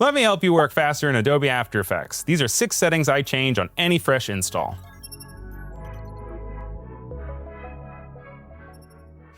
Let me help you work faster in Adobe After Effects. These are 6 settings I change on any fresh install.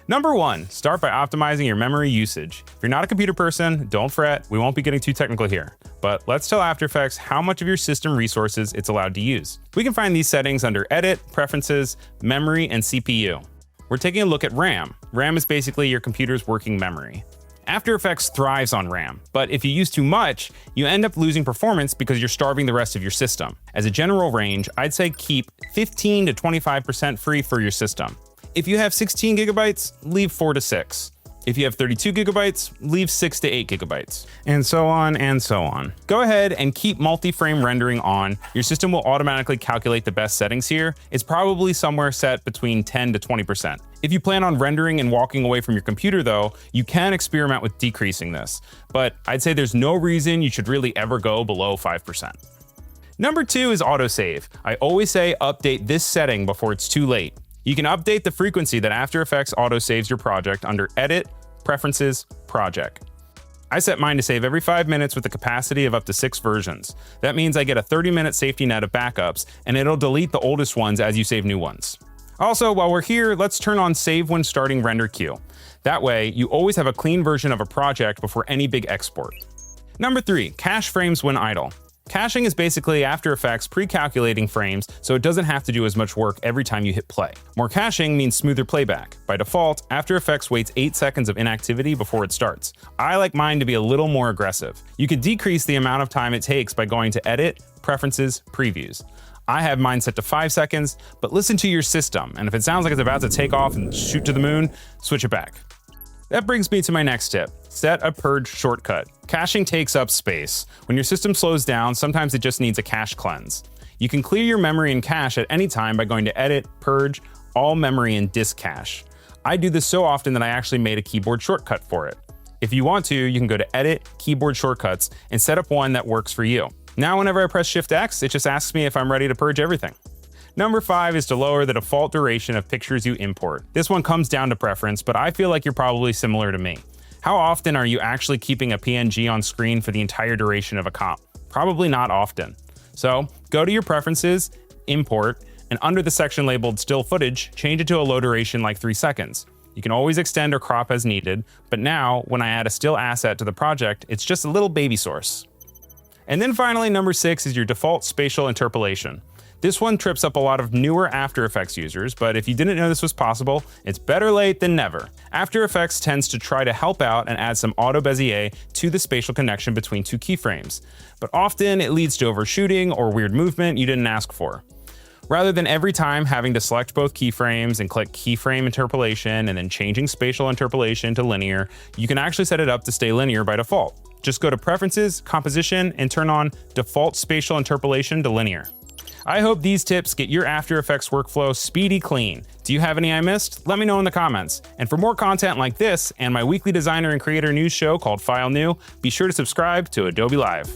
Number 1, start by optimizing your memory usage. If you're not a computer person, don't fret, we won't be getting too technical here. But let's tell After Effects how much of your system resources it's allowed to use. We can find these settings under Edit, Preferences, Memory, and CPU. We're taking a look at RAM. RAM is basically your computer's working memory. After Effects thrives on RAM, but if you use too much, you end up losing performance because you're starving the rest of your system. As a general range, I'd say keep 15 to 25% free for your system. If you have 16 gigabytes, leave 4 to 6. If you have 32 gigabytes, leave 6 to 8 gigabytes. And so on and so on. Go ahead and keep multi-frame rendering on. Your system will automatically calculate the best settings here. It's probably somewhere set between 10 to 20%. If you plan on rendering and walking away from your computer though, you can experiment with decreasing this. But I'd say there's no reason you should really ever go below 5%. Number 2 is autosave. I always say update this setting before it's too late. You can update the frequency that After Effects autosaves your project under Edit, Preferences, Project. I set mine to save every 5 minutes with a capacity of up to 6 versions. That means I get a 30-minute safety net of backups, and it'll delete the oldest ones as you save new ones. Also, while we're here, let's turn on Save When Starting Render Queue. That way, you always have a clean version of a project before any big export. Number 3, cache frames when idle. Caching is basically After Effects pre-calculating frames so it doesn't have to do as much work every time you hit play. More caching means smoother playback. By default, After Effects waits 8 seconds of inactivity before it starts. I like mine to be a little more aggressive. You could decrease the amount of time it takes by going to Edit, Preferences, Previews. I have mine set to 5 seconds, but listen to your system, and if it sounds like it's about to take off and shoot to the moon, switch it back. That brings me to my next tip. Set a Purge shortcut. Caching takes up space. When your system slows down, sometimes it just needs a cache cleanse. You can clear your memory and cache at any time by going to Edit, Purge, All Memory, and Disk Cache. I do this so often that I actually made a keyboard shortcut for it. If you want to, you can go to Edit, Keyboard Shortcuts, and set up one that works for you. Now whenever I press Shift-X, it just asks me if I'm ready to purge everything. Number 5 is to lower the default duration of pictures you import. This one comes down to preference, but I feel like you're probably similar to me. How often are you actually keeping a PNG on screen for the entire duration of a comp? Probably not often. So go to your preferences, import, and under the section labeled still footage, change it to a low duration like 3 seconds. You can always extend or crop as needed, but now when I add a still asset to the project, it's just a little baby source. And then finally, number 6 is your default spatial interpolation. This one trips up a lot of newer After Effects users, but if you didn't know this was possible, it's better late than never. After Effects tends to try to help out and add some auto bezier to the spatial connection between 2 keyframes, but often it leads to overshooting or weird movement you didn't ask for. Rather than every time having to select both keyframes and click keyframe interpolation and then changing spatial interpolation to linear, you can actually set it up to stay linear by default. Just go to Preferences, Composition, and turn on Default Spatial Interpolation to Linear. I hope these tips get your After Effects workflow speedy clean. Do you have any I missed? Let me know in the comments. And for more content like this and my weekly designer and creator news show called File New, be sure to subscribe to Adobe Live.